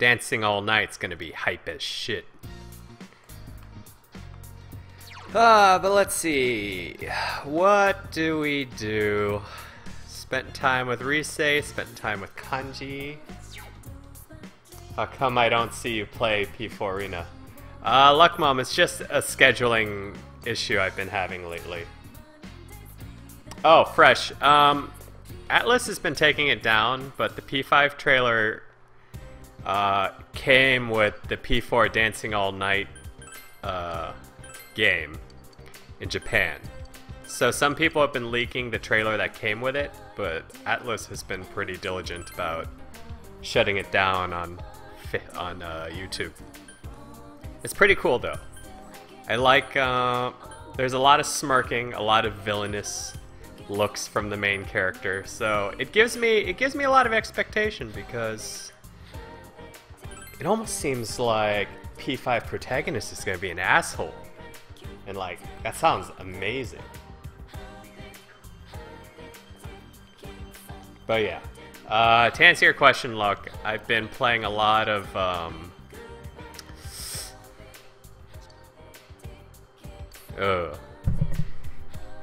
Dancing All Night's gonna be hype as shit. But let's see. What do we do? Spent time with Rise, spent time with Kanji. How come I don't see you play P4 Arena? Luck Mom, it's just a scheduling issue I've been having lately. Oh, fresh. Atlas has been taking it down, but the P5 trailer came with the P4 Dancing All Night game in Japan. So some people have been leaking the trailer that came with it, but Atlas has been pretty diligent about shutting it down on YouTube. It's pretty cool though. I like, there's a lot of smirking, a lot of villainous looks from the main character, so it gives me a lot of expectation because it almost seems like P5 protagonist is gonna be an asshole, and like that sounds amazing. But yeah, to answer your question, Luck, I've been playing a lot of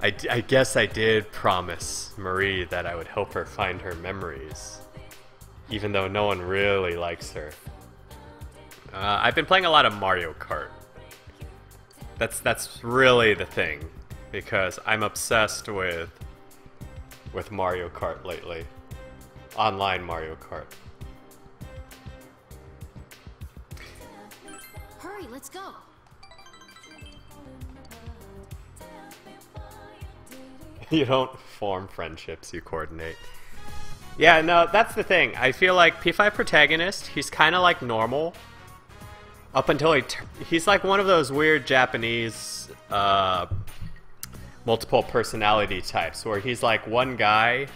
I guess I did promise Marie that I would help her find her memories, even though no one really likes her. I've been playing a lot of Mario Kart. That's really the thing, because I'm obsessed with Mario Kart lately. Online Mario Kart. Hurry, let's go. You don't form friendships, you coordinate. Yeah, no, that's the thing. I feel like P5 protagonist, he's kind of like normal. Up until he's like one of those weird Japanese multiple personality types where he's like one guy.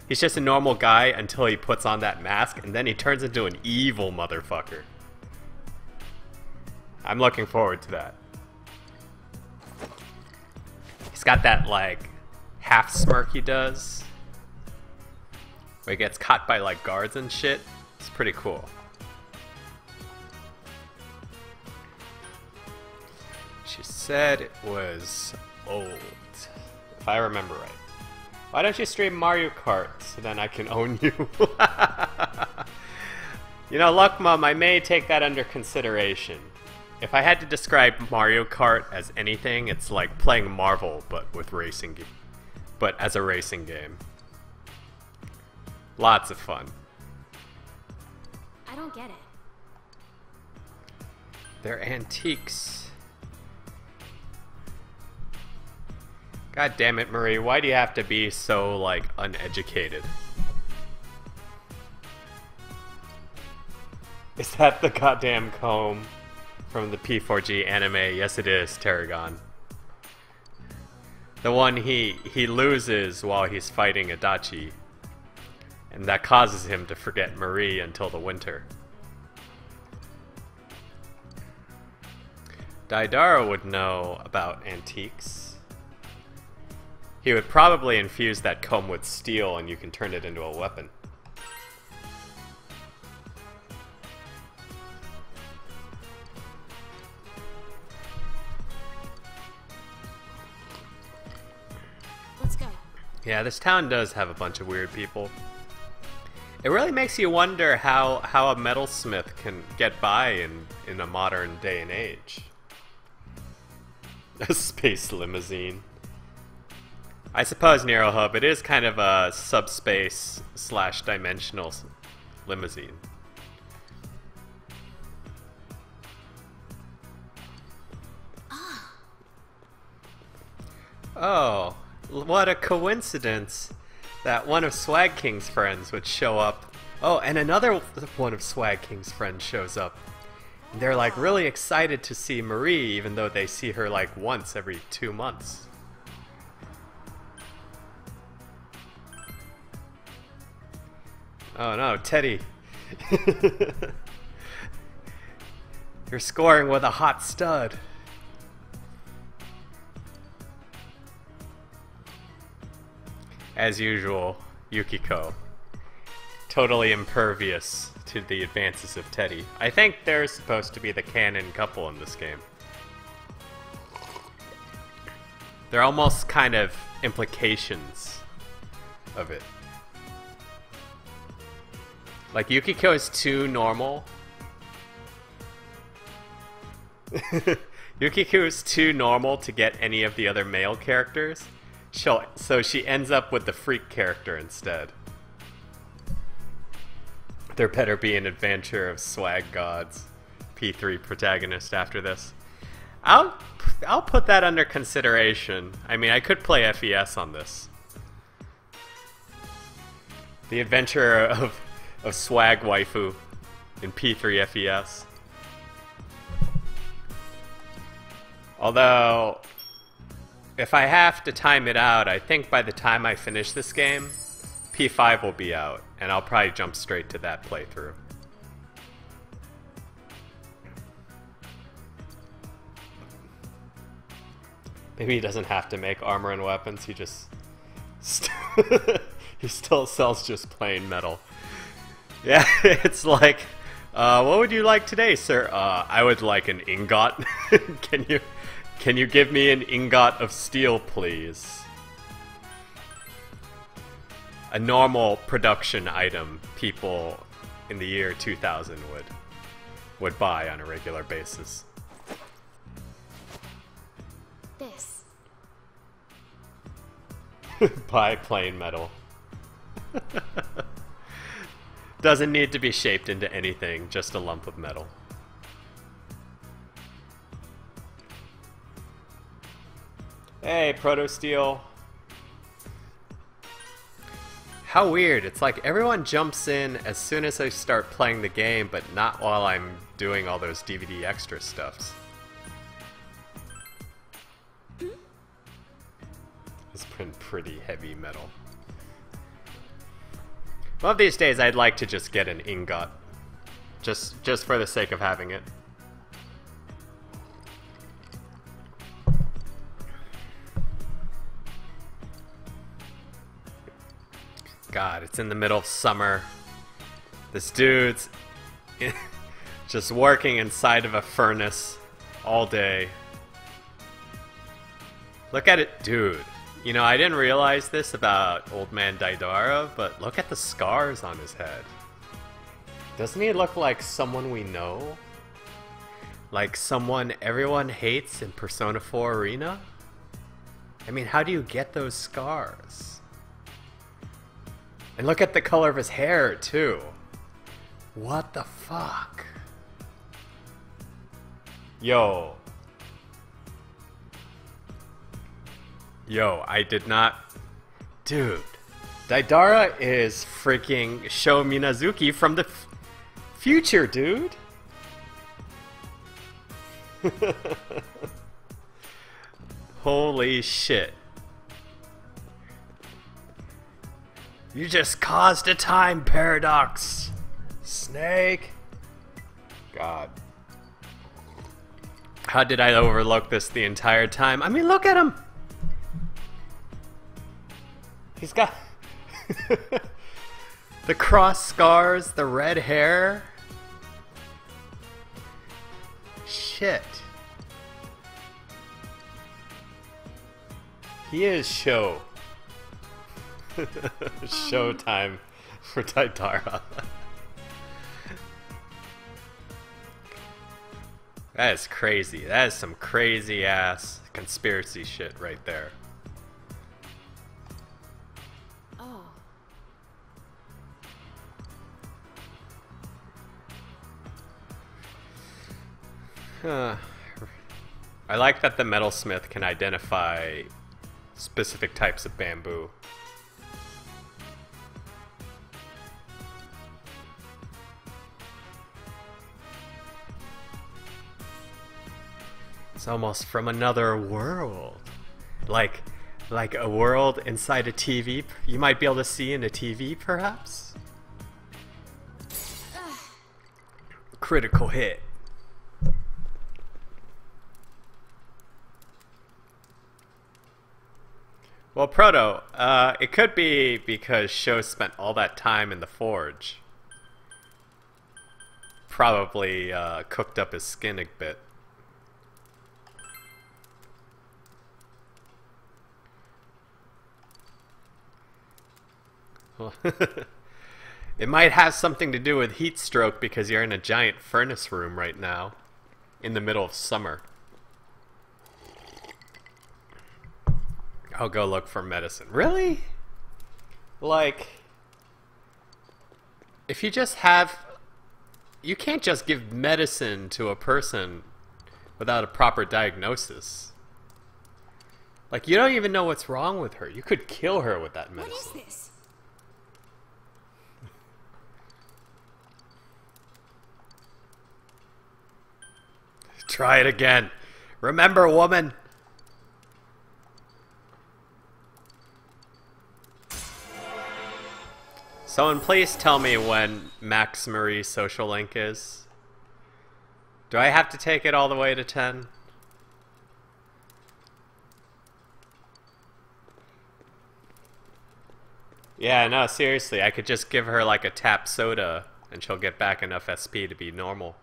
He's just a normal guy until he puts on that mask, and then he turns into an evil motherfucker. I'm looking forward to that. He's got that like half smirk he does, where he gets caught by like guards and shit. It's pretty cool. She said it was old, if I remember right. Why don't you stream Mario Kart so then I can own you? You know, Luck Mom, I may take that under consideration. If I had to describe Mario Kart as anything, it's like playing Marvel, but with racing, but as a racing game. Lots of fun. I don't get it. They're antiques. God damn it, Marie, why do you have to be so, like, uneducated? Is that the goddamn comb from the P4G anime? Yes, it is, Tarragon. The one he loses while he's fighting Adachi, and that causes him to forget Marie until the winter. Daidara would know about antiques. He would probably infuse that comb with steel and you can turn it into a weapon. Let's go. Yeah, this town does have a bunch of weird people. It really makes you wonder how a metalsmith can get by in a modern day and age. A space limousine. I suppose Nero Hub, it is kind of a subspace / dimensional limousine. Oh, what a coincidence that one of SwagKing's friends would show up. Oh, and another one of SwagKing's friends shows up. And they're like really excited to see Marie, even though they see her like once every 2 months. Oh no, Teddy. You're scoring with a hot stud. As usual, Yukiko. Totally impervious to the advances of Teddy. I think they're supposed to be the canon couple in this game. They're almost kind of implications of it. Like, Yukiko is too normal. Yukiko is too normal to get any of the other male characters. So she ends up with the freak character instead. There better be an adventure of Swag Gods P3 protagonist after this. I'll put that under consideration. I mean, I could play FES on this. The adventure of Swag Waifu in P3 FES. Although, if I have to time it out, I think by the time I finish this game, P5 will be out, and I'll probably jump straight to that playthrough. Maybe he doesn't have to make armor and weapons, he just... he still sells just plain metal. Yeah, it's like, what would you like today, sir? I would like an ingot. Can you give me an ingot of steel, please? A normal production item people in the year 2000 would buy on a regular basis. This. Buy plain metal. Doesn't need to be shaped into anything, just a lump of metal. Hey, Proto Steel. How weird. It's like everyone jumps in as soon as I start playing the game, but not while I'm doing all those DVD extra stuffs. It's been pretty heavy metal. One of these days I'd like to just get an ingot. Just for the sake of having it. God, it's in the middle of summer. This dude's just working inside of a furnace all day. Look at it, dude. You know, I didn't realize this about Old Man Daidara, but look at the scars on his head. Doesn't he look like someone we know? Like someone everyone hates in Persona 4 Arena? I mean, how do you get those scars? And look at the color of his hair, too. What the fuck? Yo. Yo, I did not... Dude. Daidara is freaking Sho Minazuki from the future, dude. Holy shit. You just caused a time paradox, Snake. God. How did I overlook this the entire time? I mean, look at him. He's got the cross scars, the red hair. Shit. He is Sho. Showtime for Daidara. That is crazy. That is some crazy ass conspiracy shit right there. Oh. I like that the metalsmith can identify specific types of bamboo. It's almost from another world. Like a world inside a TV you might be able to see in a TV, perhaps? Critical hit. Well, Proto, it could be because Sho spent all that time in the forge. probably cooked up his skin a bit. It might have something to do with heat stroke because you're in a giant furnace room right now in the middle of summer. I'll go look for medicine. Really? Like, if you just have... You can't just give medicine to a person without a proper diagnosis. Like, you don't even know what's wrong with her. You could kill her with that medicine. What is this? Try it again. Remember, woman. Someone please tell me when Max Marie social link is. Do I have to take it all the way to 10? Yeah, no, seriously, I could just give her like a tap soda and she'll get back enough SP to be normal.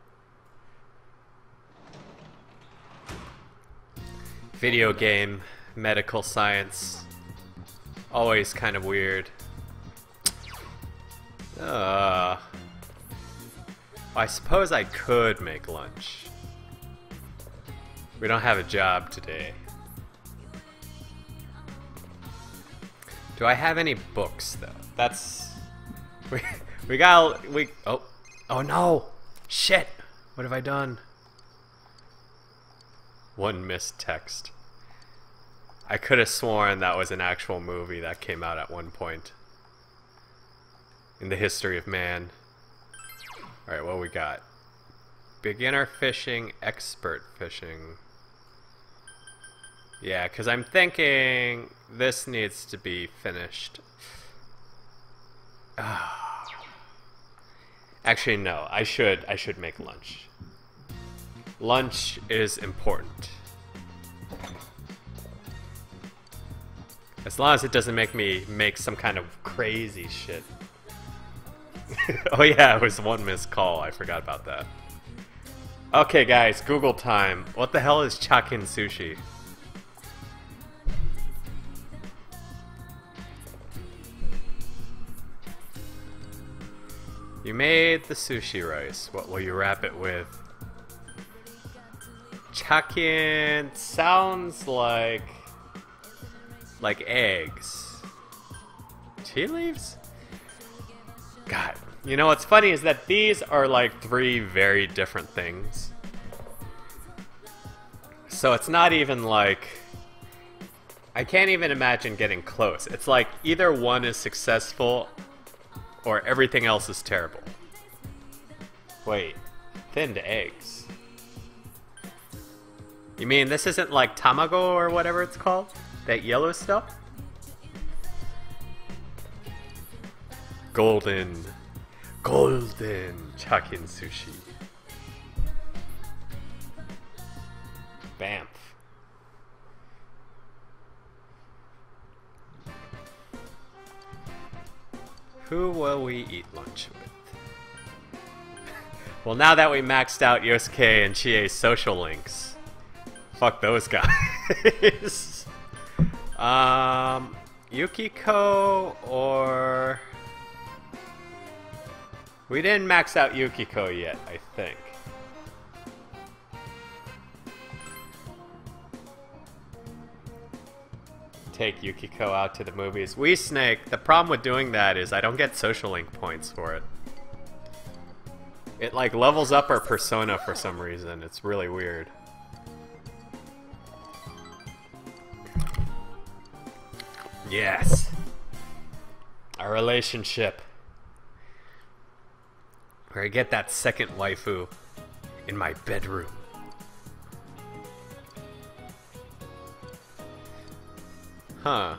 Video game, medical science, always kind of weird. I suppose I could make lunch. We don't have a job today. Do I have any books though? That's oh no! Shit! What have I done? One missed text. I could have sworn that was an actual movie that came out at one point in the history of man. Alright, what we got? Beginner fishing, expert fishing. Yeah, because I'm thinking this needs to be finished. Actually, no. I should make lunch. Lunch is important. As long as it doesn't make me make some kind of crazy shit. Oh yeah, it was one missed call. I forgot about that. Okay guys, Google time. What the hell is SwagKing sushi? You made the sushi rice. What will you wrap it with? SwagKing sounds like eggs. Tea leaves? God. You know what's funny is that these are like three very different things. So it's not even like... I can't even imagine getting close. It's like either one is successful or everything else is terrible. Wait. Thinned eggs. You mean this isn't like tamago or whatever it's called? That yellow stuff? Golden SwagKing sushi. Bamf. Who will we eat lunch with? Well, now that we maxed out Yosuke and Chie's social links, fuck those guys. Yukiko or... We didn't max out Yukiko yet, I think. Take Yukiko out to the movies. We Snake, the problem with doing that is I don't get social link points for it. It like levels up our persona for some reason. It's really weird. Yes. Our relationship. Where I get that second waifu in my bedroom. Huh.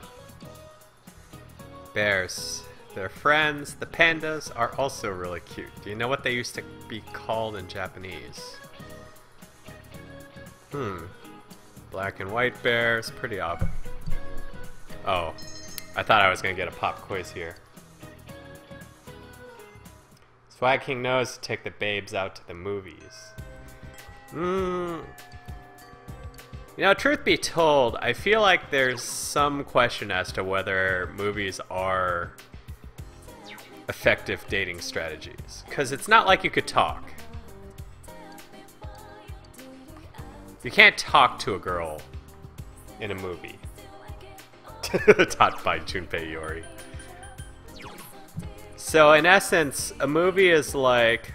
Bears. They're friends. The pandas are also really cute. Do you know what they used to be called in Japanese? Black and white bears. Pretty obvious. Oh. I thought I was gonna get a pop quiz here. As SwagKing knows to take the babes out to the movies. You know, truth be told, I feel like there's some question as to whether movies are effective dating strategies. Because it's not like you could talk. You can't talk to a girl in a movie. Taught by Junpei Iori. So in essence, a movie is like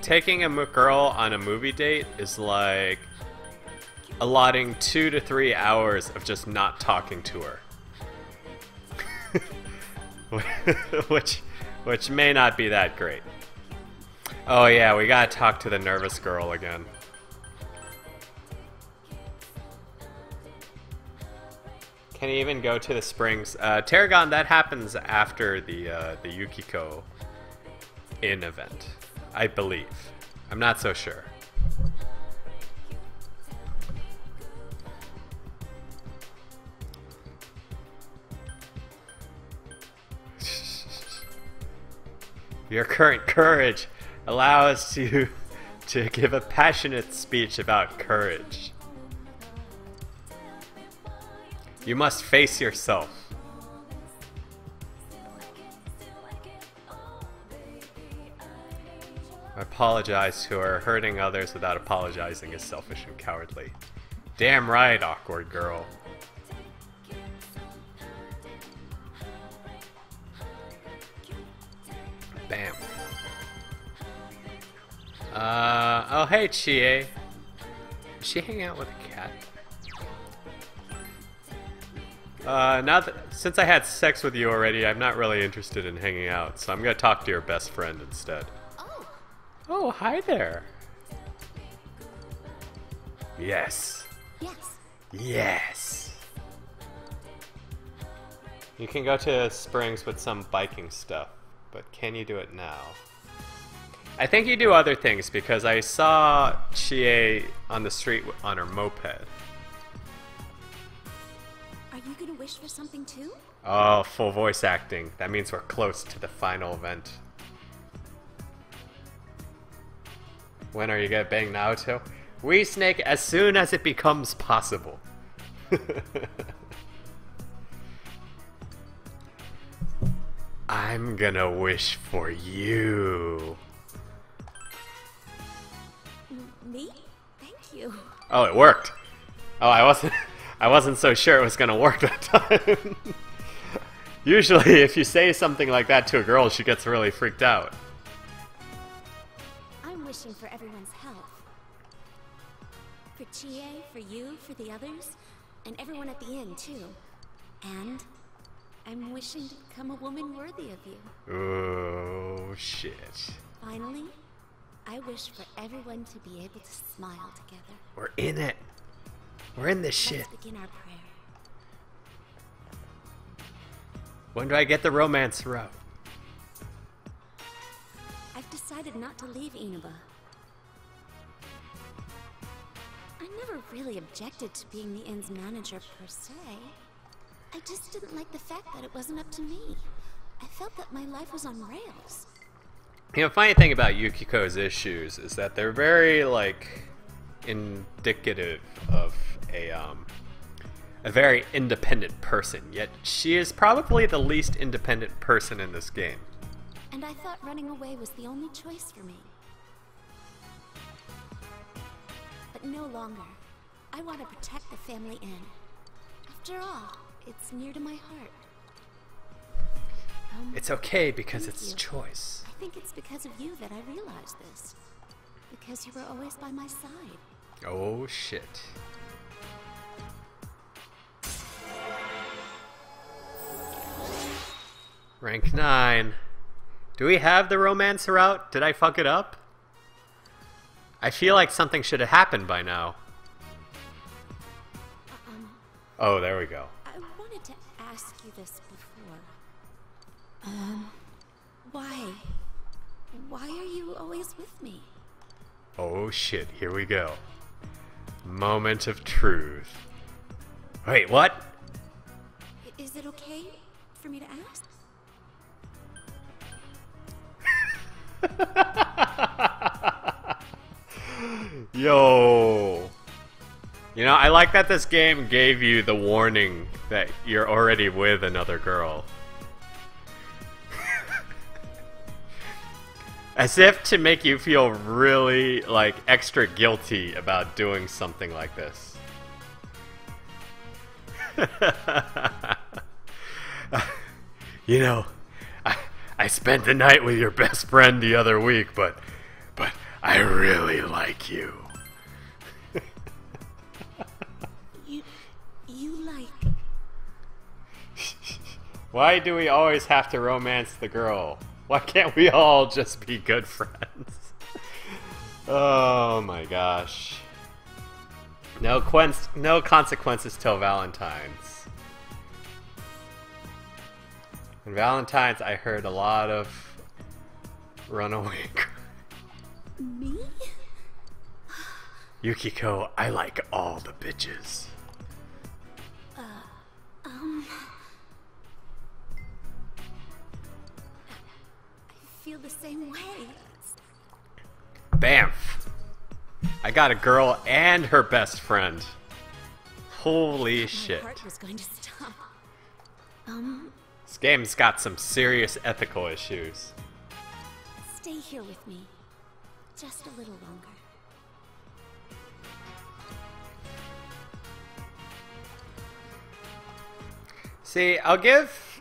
taking a girl on a movie date is like allotting 2 to 3 hours of just not talking to her. which may not be that great. Oh yeah, we gotta talk to the nervous girl again. Can he even go to the springs? Tarragon, that happens after the Yukiko Inn event, I believe. I'm not so sure. Your current courage allows you to give a passionate speech about courage. You must face yourself. I apologize to her. Hurting others without apologizing is selfish and cowardly. Damn right, awkward girl. Bam. Oh hey, Chie. Is she hanging out with a cat? Since I had sex with you already, I'm not really interested in hanging out, so I'm gonna talk to your best friend instead. Oh. Oh, hi there. Yes. Yes. Yes. You can go to Springs with some biking stuff, but can you do it now? I think you do other things because I saw Chie on the street on her moped. Are you gonna wish for something too? Oh, full voice acting. That means we're close to the final event. When are you gonna bang Naoto? We Snake as soon as it becomes possible. I'm gonna wish for you. Me? Thank you. Oh, it worked. Oh, I wasn't so sure it was gonna work that time. Usually, if you say something like that to a girl, she gets really freaked out. I'm wishing for everyone's health. For Chie, for you, for the others, and everyone at the inn, too. And I'm wishing to become a woman worthy of you. Oh, shit. Finally, I wish for everyone to be able to smile together. We're in it. We're in this shit. Let's begin our prayer. When do I get the romance route? I've decided not to leave Inaba. I never really objected to being the inn's manager per se. I just didn't like the fact that it wasn't up to me. I felt that my life was on rails. You know, funny thing about Yukiko's issues is that they're very, like, indicative of a very independent person, yet she is probably the least independent person in this game. And I thought running away was the only choice for me. But no longer. I want to protect the family inn. After all, it's near to my heart. It's okay because Thank it's you. choice. I think it's because of you that I realized this. Because you were always by my side. Oh shit. Rank 9. Do we have the romance route? Did I fuck it up? I feel like something should have happened by now. Oh, there we go. I wanted to ask you this before. Why? Why are you always with me? Oh shit, here we go. Moment of truth. Wait, what? Is it okay for me to ask? Yo. You know, I like that this game gave you the warning that you're already with another girl. As if to make you feel really, like, extra guilty about doing something like this. You know, I spent the night with your best friend the other week, but I really like you. You like... Why do we always have to romance the girl? Why can't we all just be good friends? Oh my gosh. No consequences till Valentine's. On Valentine's, I heard a lot of runaway cry. Me? Yukiko, I like all the bitches. I feel the same way. Bamf! I got a girl and her best friend. Holy shit. My heart was going to stop. This game's got some serious ethical issues. Stay here with me. Just a little longer. See, I'll give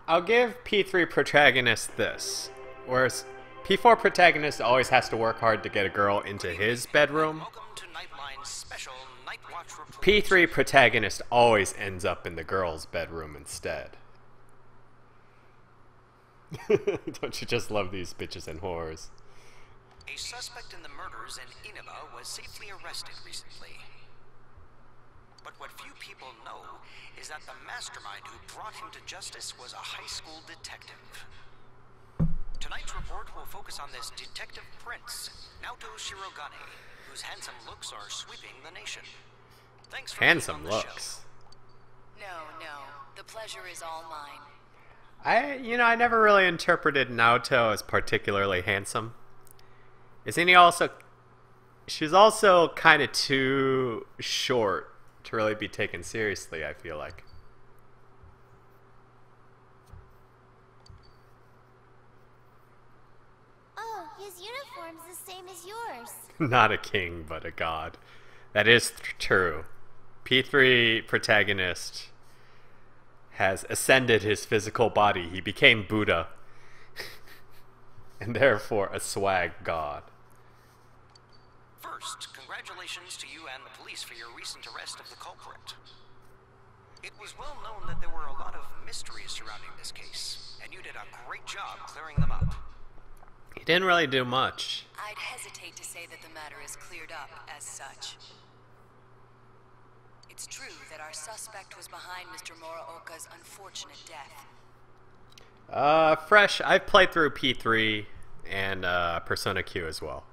P3 protagonist this. Whereas P4 protagonist always has to work hard to get a girl into his bedroom. P3 protagonist always ends up in the girl's bedroom instead. Don't you just love these bitches and whores? A suspect in the murders in Inaba was safely arrested recently. But what few people know is that the mastermind who brought him to justice was a high school detective. Tonight's report will focus on this Detective Prince, Naoto Shirogane, whose handsome looks are sweeping the nation. Thanks for Handsome being on the looks. show. No, the pleasure is all mine. I never really interpreted Naoto as particularly handsome. Isn't he also... She's also kind of too short to really be taken seriously, I feel like. Oh, his uniform's the same as yours. Not a king, but a god. That is true. P3 protagonist has ascended his physical body. He became Buddha. And therefore a swag god. First, congratulations to you and the police for your recent arrest of the culprit. It was well known that there were a lot of mysteries surrounding this case, and you did a great job clearing them up. He didn't really do much. I'd hesitate to say that the matter is cleared up as such. It's true that our suspect was behind Mr. Muraoka's unfortunate death. Fresh. I've played through P3 and Persona Q as well.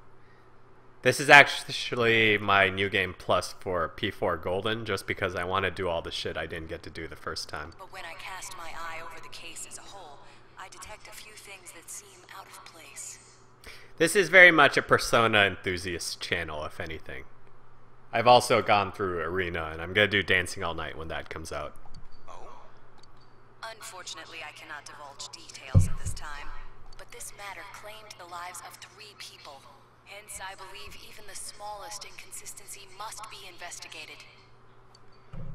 This is actually my new game plus for P4 Golden, just because I want to do all the shit I didn't get to do the first time. But when I cast my eye over the case as a whole, I detect a few things that seem out of place. This is very much a Persona enthusiast channel, if anything. I've also gone through Arena, and I'm going to do Dancing All Night when that comes out. Oh? Unfortunately, I cannot divulge details at this time, but this matter claimed the lives of 3 people. Hence, I believe even the smallest inconsistency must be investigated.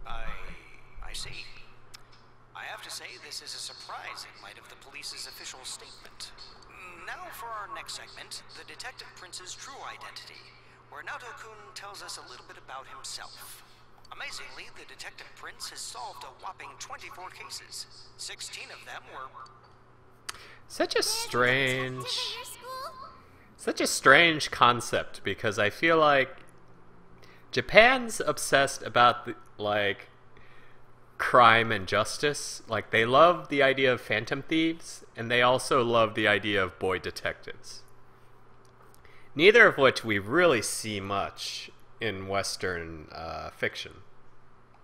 I see. I have to say this is a surprise in light of the police's official statement. Now for our next segment, the Detective Prince's true identity, where Naoto-kun tells us a little bit about himself. Amazingly, the Detective Prince has solved a whopping 24 cases. 16 of them were... Such a strange concept, because I feel like Japan's obsessed about like crime and justice. Like, they love the idea of phantom thieves, and they also love the idea of boy detectives. Neither of which we really see much in Western fiction.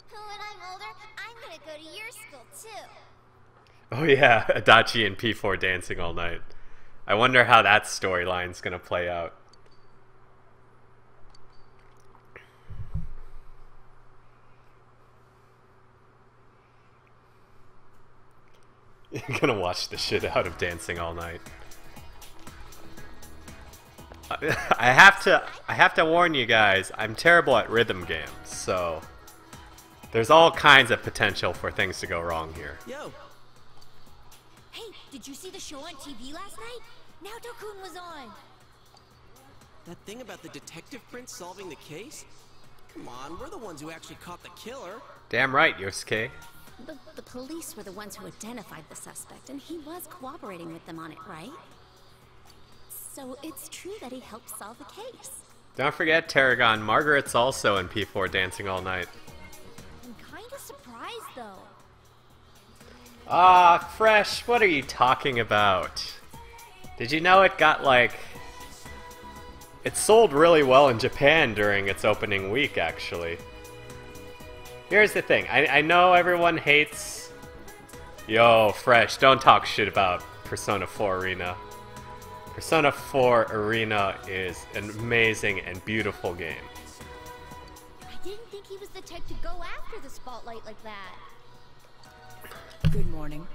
When I'm older, I'm gonna go to your school too. Oh yeah, Adachi and P4 Dancing All Night. I wonder how that storyline's gonna play out. You're gonna watch the shit out of Dancing All Night. I have to warn you guys, I'm terrible at rhythm games, so there's all kinds of potential for things to go wrong here. Yo. Hey, did you see the show on TV last night? Naoto-kun was on. That thing about the detective prince solving the case? Come on, we're the ones who actually caught the killer. Damn right, Yosuke. But the police were the ones who identified the suspect, and he was cooperating with them on it, right? So it's true that he helped solve the case. Don't forget, Tarragon, Margaret's also in P4 Dancing All Night. I'm kinda surprised, though. Ah, Fresh, what are you talking about? Did you know it got, like... It sold really well in Japan during its opening week, actually. Here's the thing, I know everyone hates... Yo, Fresh, don't talk shit about Persona 4 Arena. Persona 4 Arena is an amazing and beautiful game. I didn't think he was the type to go after the spotlight like that. Good morning.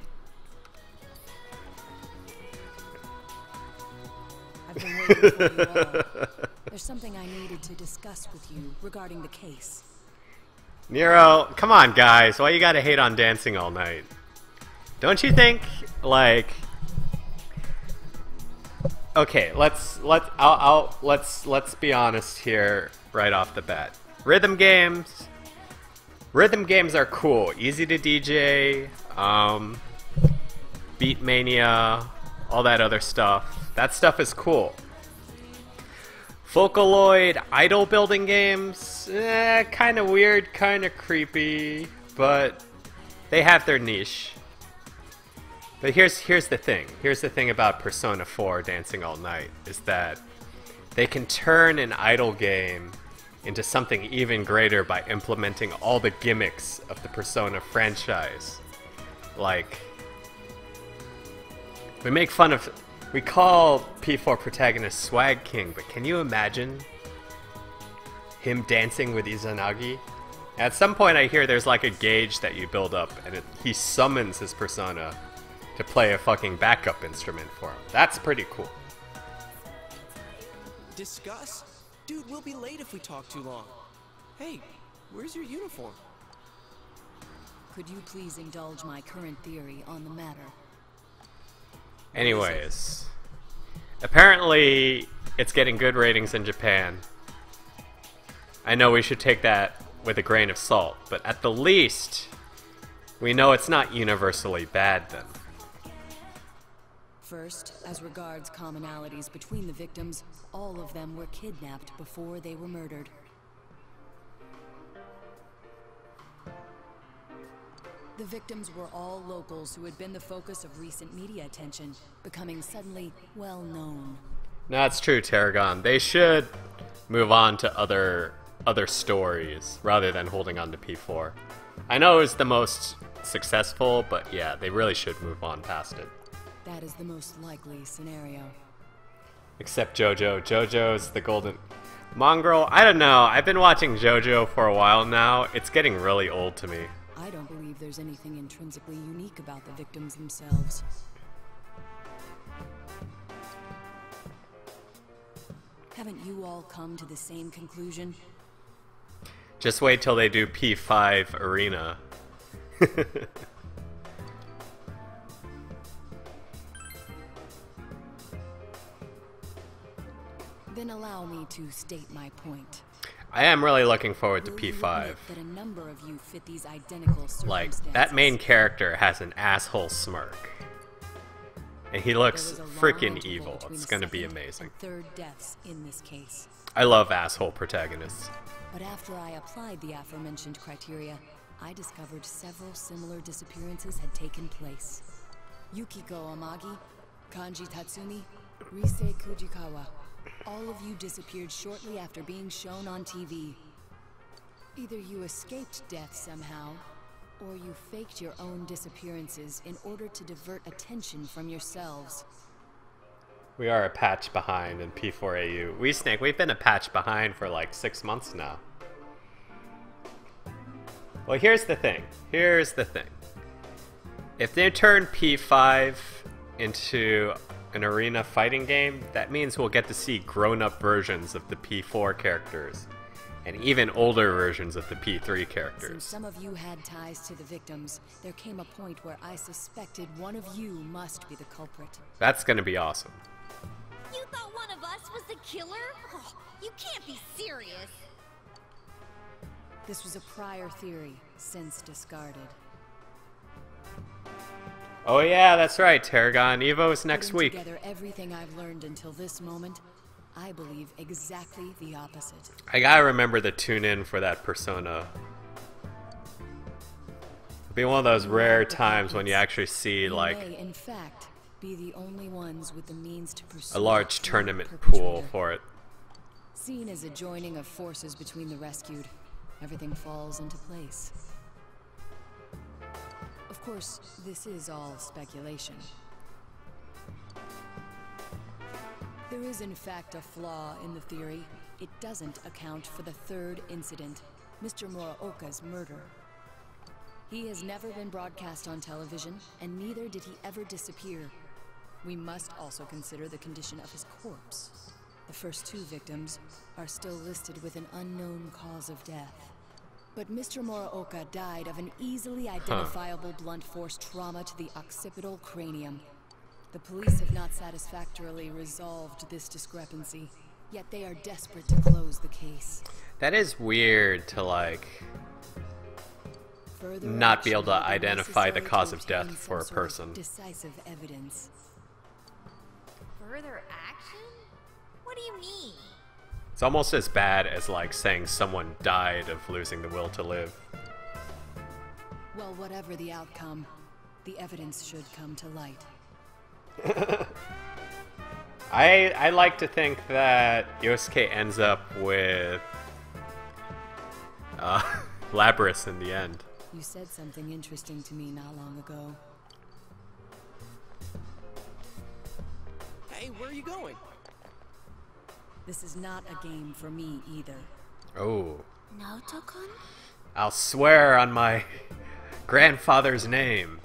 I've been waiting for you all. There's something I needed to discuss with you regarding the case. Nero, come on guys, why you gotta hate on Dancing All Night? Don't you think, like... Okay, let's be honest here right off the bat. Rhythm games are cool, easy to DJ, Beat Mania, all that other stuff. That stuff is cool. Vocaloid idol building games, kind of weird, kind of creepy, but they have their niche. But here's the thing. Here's the thing about Persona 4 Dancing All Night, is that they can turn an idle game into something even greater by implementing all the gimmicks of the Persona franchise. Like, we call P4 protagonist SwagKing, but can you imagine him dancing with Izanagi? At some point I hear there's like a gauge that you build up, and he summons his persona to play a fucking backup instrument for him. That's pretty cool. Discuss? Dude, we'll be late if we talk too long. Hey, where's your uniform? Could you please indulge my current theory on the matter? Anyways, apparently it's getting good ratings in Japan. I know we should take that with a grain of salt, but at the least, we know it's not universally bad then. First, as regards commonalities between the victims, all of them were kidnapped before they were murdered. The victims were all locals who had been the focus of recent media attention, becoming suddenly well known. No, that's true, Tarragon. They should move on to other stories rather than holding on to P4. I know it was the most successful, but yeah, they really should move on past it. That is the most likely scenario. Except JoJo. JoJo's the golden... Mongrel, I don't know. I've been watching JoJo for a while now. It's getting really old to me. I don't believe there's anything intrinsically unique about the victims themselves. Haven't you all come to the same conclusion? Just wait till they do P5 Arena. Then allow me to state my point. I am really looking forward to Will you P5. admit that a number of you fit these identical Like, circumstances? that main character has an asshole smirk. And he There looks was a long freaking interval evil. between It's the gonna be second amazing. and third deaths in this case. I love asshole protagonists. But after I applied the aforementioned criteria, I discovered several similar disappearances had taken place. Yukiko Amagi, Kanji Tatsumi, Rise Kujikawa. All of you disappeared shortly after being shown on TV. Either you escaped death somehow, or you faked your own disappearances in order to divert attention from yourselves. We are a patch behind in P4AU. We've been a patch behind for like 6 months now. Well, here's the thing. If they turn P5 into an arena fighting game, that means we'll get to see grown-up versions of the P4 characters, and even older versions of the P3 characters. Since some of you had ties to the victims, there came a point where I suspected one of you must be the culprit. That's gonna be awesome. You thought one of us was the killer? Oh, you can't be serious. This was a prior theory, since discarded. Oh yeah, that's right, Tarragon. Evo's next week. Putting together everything I've learned until this moment, I believe exactly the opposite. I gotta remember to tune in for that persona. It'll be one of those rare times when you actually see, like, may, in fact, be the only ones with the means to pursue a large tournament perpetrator. pool for it. Seen as a joining of forces between the rescued, everything falls into place. Of course, this is all speculation. There is in fact a flaw in the theory. It doesn't account for the third incident, Mr. Muraoka's murder. He has never been broadcast on television, and neither did he ever disappear. We must also consider the condition of his corpse. The first two victims are still listed with an unknown cause of death. But Mr. Muraoka died of an easily identifiable blunt force trauma to the occipital cranium. The police have not satisfactorily resolved this discrepancy, yet they are desperate to close the case. That is weird to, like, Further not be action able to will be identify the necessary cause to of death obtain for a some sort of person. Decisive evidence. Further action? What do you mean? It's almost as bad as, like, saying someone died of losing the will to live. Well, whatever the outcome, the evidence should come to light. I like to think that Yosuke ends up with Labrys in the end. You said something interesting to me not long ago. Hey, where are you going? This is not a game for me either. Oh. Naoto-kun? I'll swear on my grandfather's name.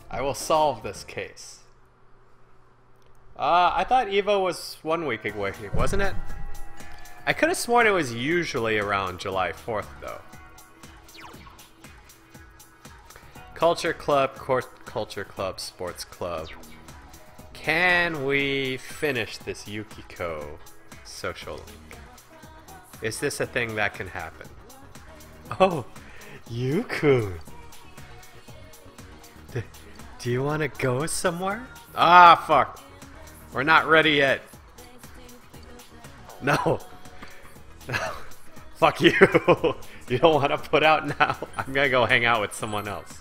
I will solve this case. I thought Evo was 1 week away, wasn't it? I could have sworn it was usually around July 4th, though. Culture Club, Culture Club, Sports Club. Can we finish this Yukiko social link? Is this a thing that can happen? Oh, Yuku. Do you want to go somewhere? Ah, fuck. We're not ready yet. No. No. Fuck you. You don't want to put out now? I'm gonna go hang out with someone else.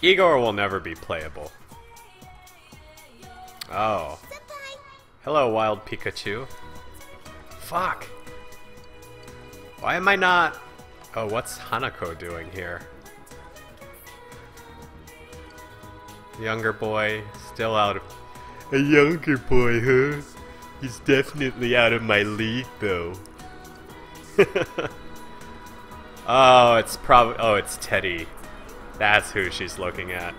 Igor will never be playable. Oh. Hello, wild Pikachu. Fuck. Why am I not... Oh, what's Hanako doing here? Younger boy, still out of... A younger boy, huh? He's definitely out of my league, though. Oh, it's probably... Oh, it's Teddy. That's who she's looking at.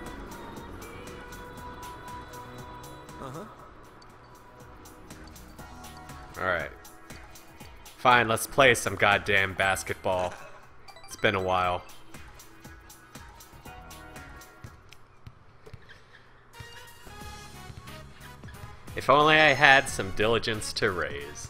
Uh-huh. Alright. Fine, let's play some goddamn basketball. It's been a while. If only I had some diligence to raise.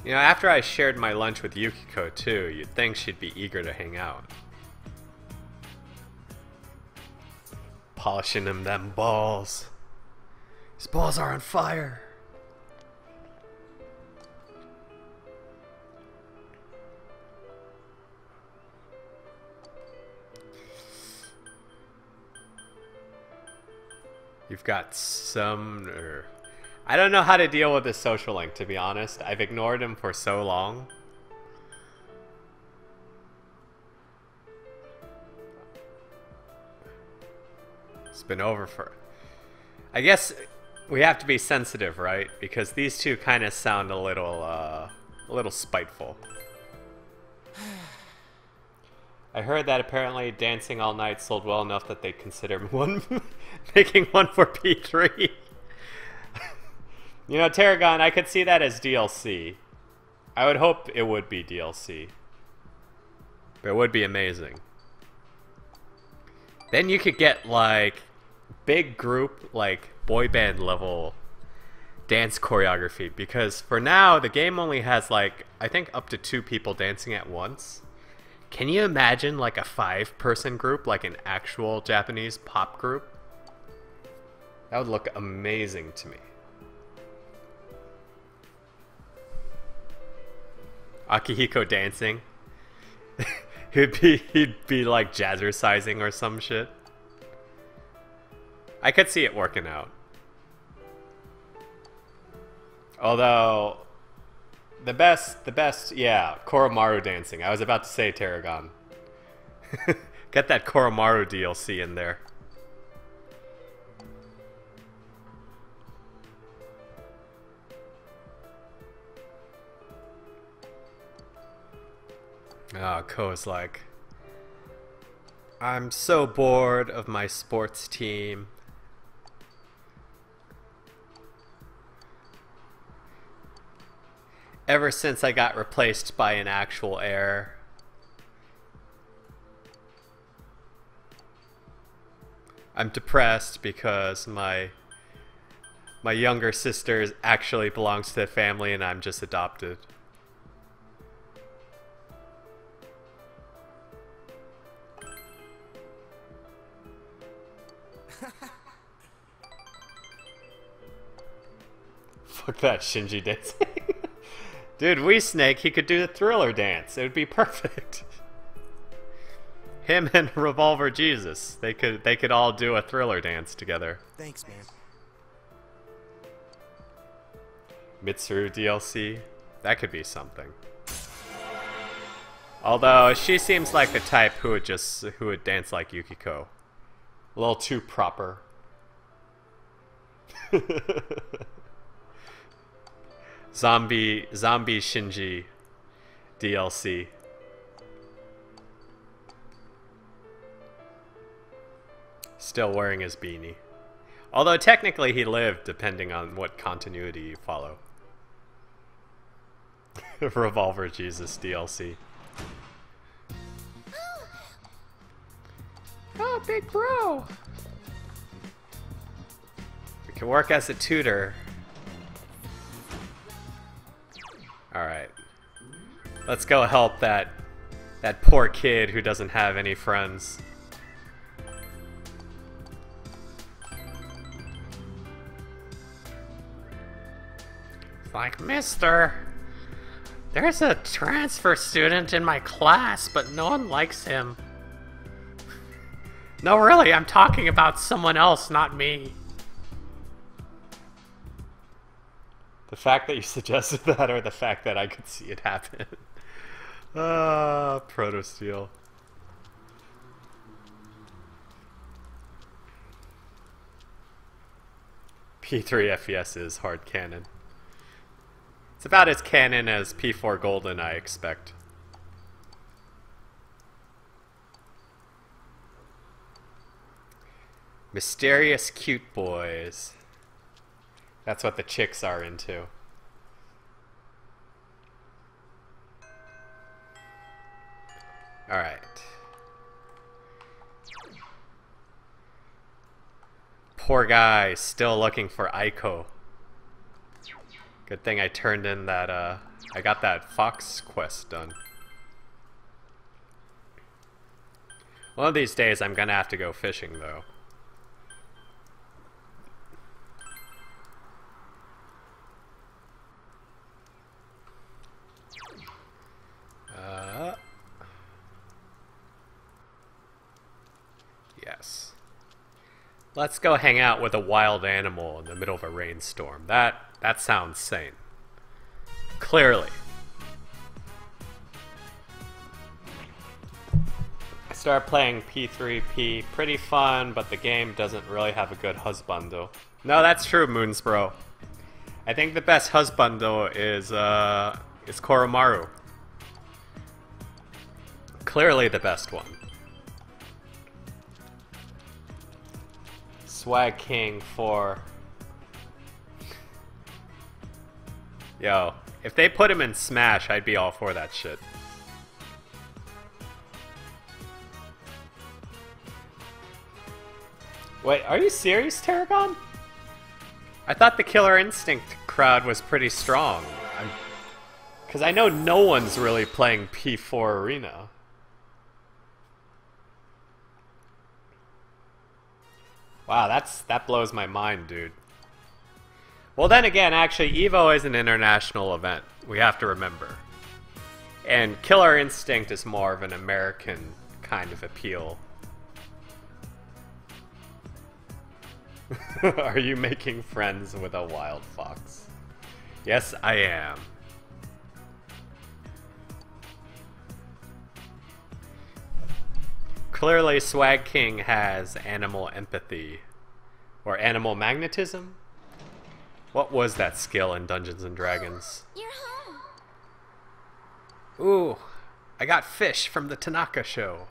You know, after I shared my lunch with Yukiko too, you'd think she'd be eager to hang out. Polishing them balls. His balls are on fire. You've got Sumner. I don't know how to deal with this social link, to be honest. I've ignored him for so long. It's been over for... I guess we have to be sensitive, right? Because these two kind of sound a little spiteful. I heard that apparently dancing all night sold well enough that they consider making one for P3. You know, Tarragon, I could see that as DLC. I would hope it would be DLC. But it would be amazing. Then you could get, like, big group, like, boy band level dance choreography. Because for now, the game only has, like, I think up to 2 people dancing at once. Can you imagine, like, a 5-person group, like an actual Japanese pop group? That would look amazing to me. Akihiko dancing. he'd be like jazzercising or some shit. I could see it working out. Although the best, yeah, Koromaru dancing. I was about to say Tarragon. Get that Koromaru DLC in there. Oh, Ko's like, I'm so bored of my sports team. Ever since I got replaced by an actual heir. I'm depressed because my younger sister actually belongs to the family and I'm just adopted. Fuck that Shinji dancing. Dude, Snake, he could do the Thriller dance. It would be perfect. Him and Revolver Jesus. They could all do a Thriller dance together. Thanks, man. Mitsuru DLC. That could be something. Although she seems like the type who would dance like Yukiko. A little too proper. Zombie Shinji DLC. Still wearing his beanie. Although technically he lived, depending on what continuity you follow. Revolver Jesus DLC. Oh, big bro! We can work as a tutor. Alright. Let's go help that poor kid who doesn't have any friends. It's like, mister, there's a transfer student in my class, but no one likes him. No, really, I'm talking about someone else, not me. The fact that you suggested that, or the fact that I could see it happen. Proto-Steel. P3 FES is hard canon. It's about as canon as P4 Golden, I expect. Mysterious cute boys. That's what the chicks are into. Alright. Poor guy, still looking for Aiko. Good thing I turned in that, I got that Fox quest done. One of these days I'm gonna have to go fishing, though. Yes. Let's go hang out with a wild animal in the middle of a rainstorm. That sounds sane. Clearly. I started playing P3P. Pretty fun, but the game doesn't really have a good husbando. No, that's true, Moonsbro. I think the best husbando is Koromaru. Clearly the best one. SwagKing for... Yo, if they put him in Smash, I'd be all for that shit. Wait, are you serious, Tarragon? I thought the Killer Instinct crowd was pretty strong. Because I know no one's really playing P4 Arena. Wow, that blows my mind, dude. Well, then again, actually, EVO is an international event. We have to remember. And Killer Instinct is more of an American kind of appeal. Are you making friends with a wild fox? Yes, I am. Clearly, SwagKing has animal empathy. Or animal magnetism? What was that skill in Dungeons and Dragons? You're home. Ooh, I got fish from the Tanaka show.